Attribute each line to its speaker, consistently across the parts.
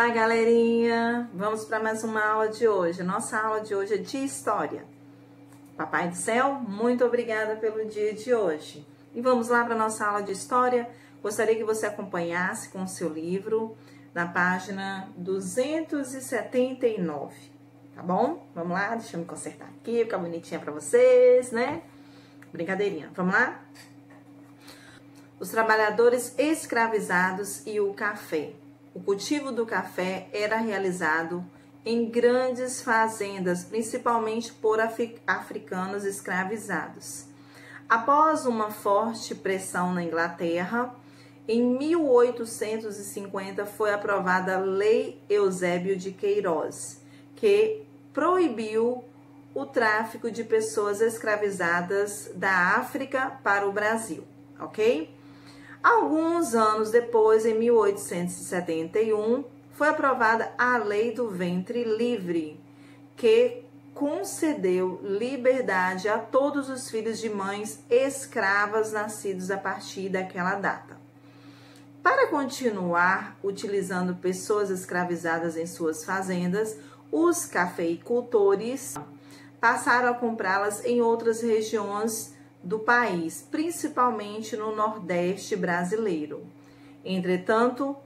Speaker 1: Olá, galerinha! Vamos para mais uma aula de hoje. Nossa aula de hoje é de história. Papai do céu, muito obrigada pelo dia de hoje. E vamos lá para nossa aula de história. Gostaria que você acompanhasse com o seu livro na página 279, tá bom? Vamos lá, deixa eu me consertar aqui, ficar bonitinha para vocês, né? Brincadeirinha, vamos lá? Os trabalhadores escravizados e o café. O cultivo do café era realizado em grandes fazendas, principalmente por africanos escravizados. Após uma forte pressão na Inglaterra, em 1850 foi aprovada a Lei Eusébio de Queiroz, que proibiu o tráfico de pessoas escravizadas da África para o Brasil, ok? Alguns anos depois, em 1871, foi aprovada a Lei do Ventre Livre, que concedeu liberdade a todos os filhos de mães escravas nascidos a partir daquela data. Para continuar utilizando pessoas escravizadas em suas fazendas, os cafeicultores passaram a comprá-las em outras regiões do país, principalmente no Nordeste brasileiro. Entretanto,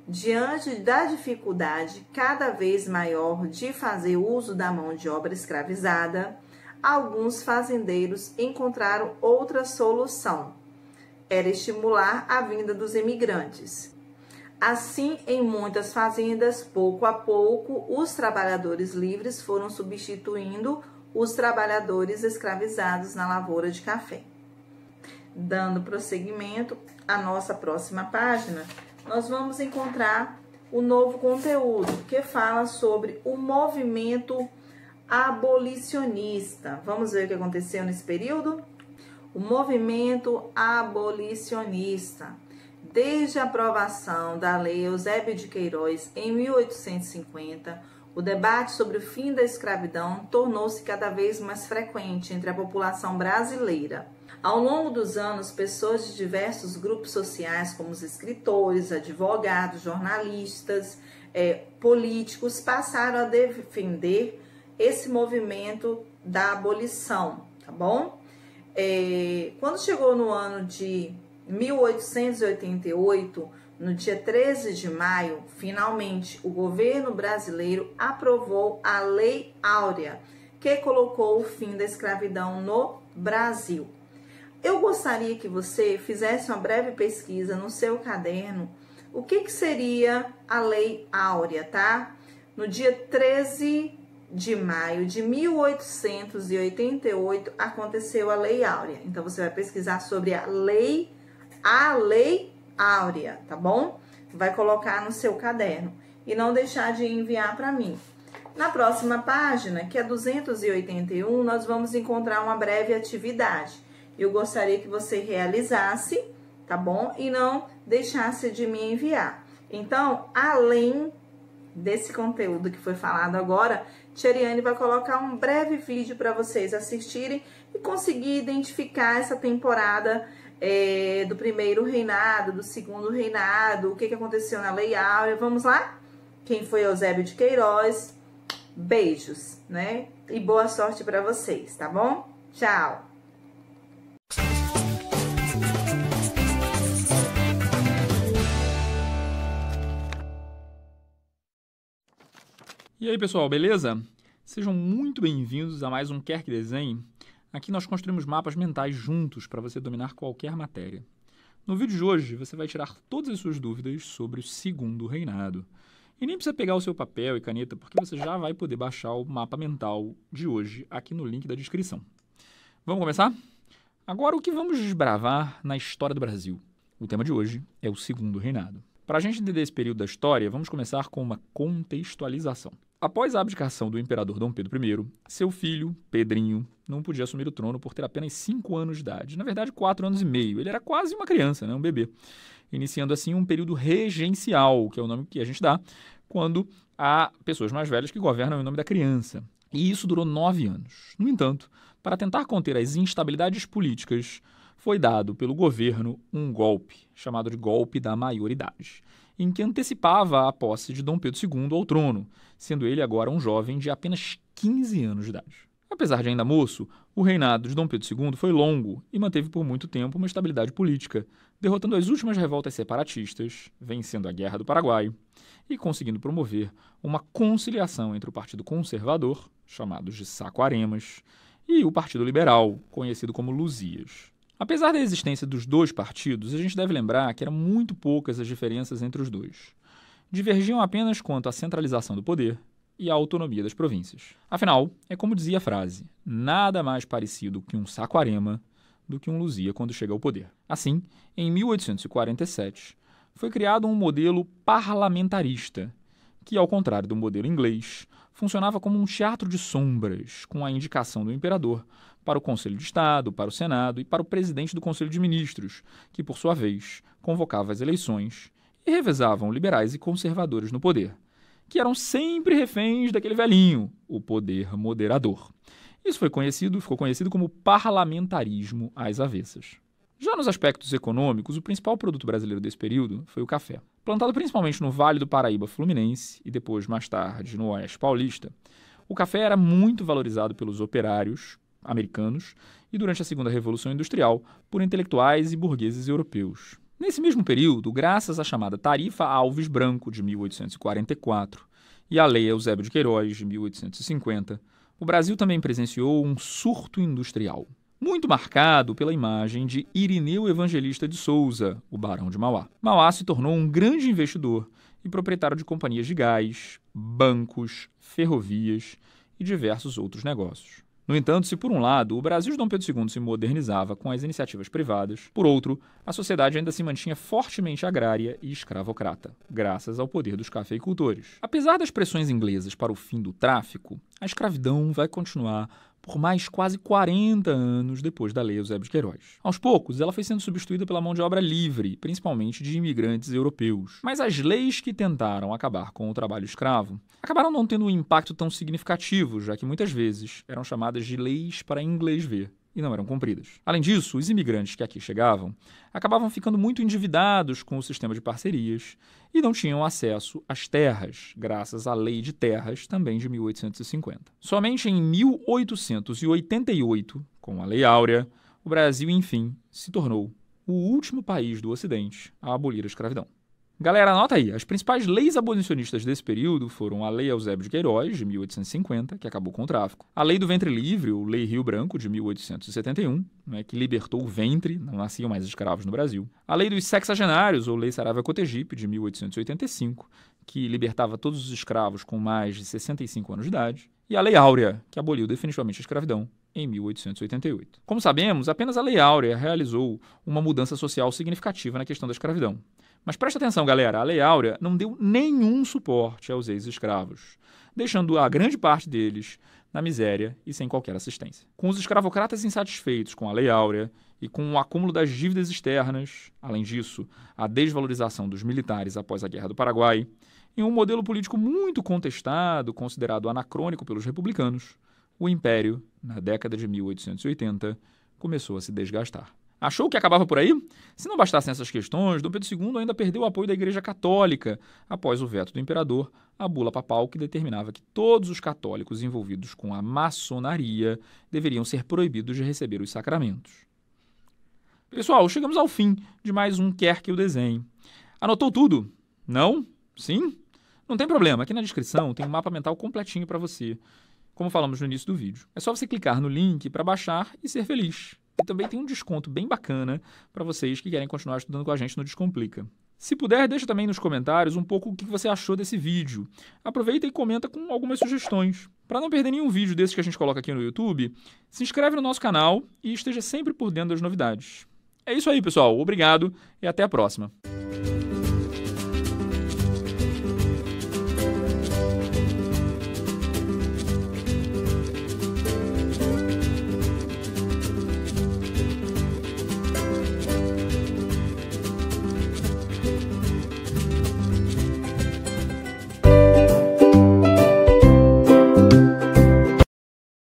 Speaker 1: diante da dificuldade cada vez maior de fazer uso da mão de obra escravizada, alguns fazendeiros encontraram outra solução: era estimular a vinda dos imigrantes. Assim, em muitas fazendas, pouco a pouco, os trabalhadores livres foram substituindo os trabalhadores escravizados na lavoura de café. Dando prosseguimento à nossa próxima página, nós vamos encontrar o novo conteúdo que fala sobre o movimento abolicionista. Vamos ver o que aconteceu nesse período? O movimento abolicionista. Desde a aprovação da Lei Eusébio de Queiroz em 1850, o debate sobre o fim da escravidão tornou-se cada vez mais frequente entre a população brasileira. Ao longo dos anos, pessoas de diversos grupos sociais, como os escritores, advogados, jornalistas, políticos, passaram a defender esse movimento da abolição, tá bom? Quando chegou no ano de 1888, no dia 13 de maio, finalmente, o governo brasileiro aprovou a Lei Áurea, que colocou o fim da escravidão no Brasil. Eu gostaria que você fizesse uma breve pesquisa no seu caderno, o que seria a Lei Áurea, tá? No dia 13 de maio de 1888, aconteceu a Lei Áurea. Então, você vai pesquisar sobre a Lei Áurea, tá bom? Vai colocar no seu caderno e não deixar de enviar para mim. Na próxima página, que é 281, nós vamos encontrar uma breve atividade. Eu gostaria que você realizasse, tá bom? E não deixasse de me enviar. Então, além desse conteúdo que foi falado agora, Tieriane vai colocar um breve vídeo para vocês assistirem e conseguir identificar essa temporada do primeiro reinado, do segundo reinado, o que aconteceu na Lei Áurea. Vamos lá? Quem foi Eusébio de Queiroz? Beijos, né? E boa sorte para vocês, tá bom? Tchau!
Speaker 2: E aí, pessoal, beleza? Sejam muito bem-vindos a mais um Quer Que Desenhe. Aqui nós construímos mapas mentais juntos para você dominar qualquer matéria. No vídeo de hoje, você vai tirar todas as suas dúvidas sobre o segundo reinado. E nem precisa pegar o seu papel e caneta, porque você já vai poder baixar o mapa mental de hoje aqui no link da descrição. Vamos começar? Agora, o que vamos desbravar na história do Brasil? O tema de hoje é o segundo reinado. Para a gente entender esse período da história, vamos começar com uma contextualização. Após a abdicação do imperador Dom Pedro I, seu filho, Pedrinho, não podia assumir o trono por ter apenas 5 anos de idade. Na verdade, 4 anos e meio. Ele era quase uma criança, né? Um bebê. Iniciando assim um período regencial, que é o nome que a gente dá quando há pessoas mais velhas que governam em nome da criança. E isso durou 9 anos. No entanto, para tentar conter as instabilidades políticas, foi dado pelo governo um golpe, chamado de golpe da maioridade. em que antecipava a posse de Dom Pedro II ao trono, sendo ele agora um jovem de apenas 15 anos de idade. Apesar de ainda moço, o reinado de Dom Pedro II foi longo e manteve por muito tempo uma estabilidade política, derrotando as últimas revoltas separatistas, vencendo a Guerra do Paraguai e conseguindo promover uma conciliação entre o Partido Conservador, chamados de Saquaremas, e o Partido Liberal, conhecido como Luzias. Apesar da existência dos dois partidos, a gente deve lembrar que eram muito poucas as diferenças entre os dois. Divergiam apenas quanto à centralização do poder e à autonomia das províncias. Afinal, é como dizia a frase, nada mais parecido que um Saquarema do que um Luzia quando chega ao poder. Assim, em 1847, foi criado um modelo parlamentarista, que, ao contrário do modelo inglês, funcionava como um teatro de sombras, com a indicação do imperador para o Conselho de Estado, para o Senado e para o presidente do Conselho de Ministros, que, por sua vez, convocava as eleições e revezavam liberais e conservadores no poder, que eram sempre reféns daquele velhinho, o poder moderador. Isso ficou conhecido como parlamentarismo às avessas. Já nos aspectos econômicos, o principal produto brasileiro desse período foi o café. Plantado principalmente no Vale do Paraíba Fluminense e depois, mais tarde, no Oeste Paulista, o café era muito valorizado pelos operários americanos e, durante a Segunda Revolução Industrial, por intelectuais e burgueses europeus. Nesse mesmo período, graças à chamada Tarifa Alves Branco, de 1844, e à Lei Eusébio de Queiroz, de 1850, o Brasil também presenciou um surto industrial, muito marcado pela imagem de Irineu Evangelista de Souza, o Barão de Mauá. Mauá se tornou um grande investidor e proprietário de companhias de gás, bancos, ferrovias e diversos outros negócios. No entanto, se por um lado o Brasil de Dom Pedro II se modernizava com as iniciativas privadas, por outro, a sociedade ainda se mantinha fortemente agrária e escravocrata, graças ao poder dos cafeicultores. Apesar das pressões inglesas para o fim do tráfico, a escravidão vai continuar por mais quase 40 anos depois da Lei Eusébio de Queiroz. Aos poucos, ela foi sendo substituída pela mão de obra livre, principalmente de imigrantes europeus. Mas as leis que tentaram acabar com o trabalho escravo acabaram não tendo um impacto tão significativo, já que muitas vezes eram chamadas de leis para inglês ver e não eram cumpridas. Além disso, os imigrantes que aqui chegavam acabavam ficando muito endividados com o sistema de parcerias e não tinham acesso às terras, graças à Lei de Terras, também de 1850. Somente em 1888, com a Lei Áurea, o Brasil, enfim, se tornou o último país do Ocidente a abolir a escravidão. Galera, anota aí, as principais leis abolicionistas desse período foram a Lei Eusébio de Queiroz, de 1850, que acabou com o tráfico, a Lei do Ventre Livre, ou Lei Rio Branco, de 1871, que libertou o ventre, não nasciam mais escravos no Brasil, a Lei dos Sexagenários, ou Lei Saravia Cotegipe, de 1885, que libertava todos os escravos com mais de 65 anos de idade, e a Lei Áurea, que aboliu definitivamente a escravidão, em 1888. Como sabemos, apenas a Lei Áurea realizou uma mudança social significativa na questão da escravidão. Mas presta atenção, galera, a Lei Áurea não deu nenhum suporte aos ex-escravos, deixando a grande parte deles na miséria e sem qualquer assistência. Com os escravocratas insatisfeitos com a Lei Áurea e com o acúmulo das dívidas externas, além disso, a desvalorização dos militares após a Guerra do Paraguai, em um modelo político muito contestado, considerado anacrônico pelos republicanos, o Império, na década de 1880, começou a se desgastar. Achou que acabava por aí? Se não bastassem essas questões, Dom Pedro II ainda perdeu o apoio da Igreja Católica após o veto do imperador à bula papal que determinava que todos os católicos envolvidos com a maçonaria deveriam ser proibidos de receber os sacramentos. Pessoal, chegamos ao fim de mais um Quer Que Eu Desenhe. Anotou tudo? Não? Sim? Não tem problema, aqui na descrição tem um mapa mental completinho para você, como falamos no início do vídeo. É só você clicar no link para baixar e ser feliz. E também tem um desconto bem bacana para vocês que querem continuar estudando com a gente no Descomplica. Se puder, deixa também nos comentários um pouco o que você achou desse vídeo. Aproveita e comenta com algumas sugestões. Para não perder nenhum vídeo desses que a gente coloca aqui no YouTube, se inscreve no nosso canal e esteja sempre por dentro das novidades. É isso aí, pessoal. Obrigado e até a próxima.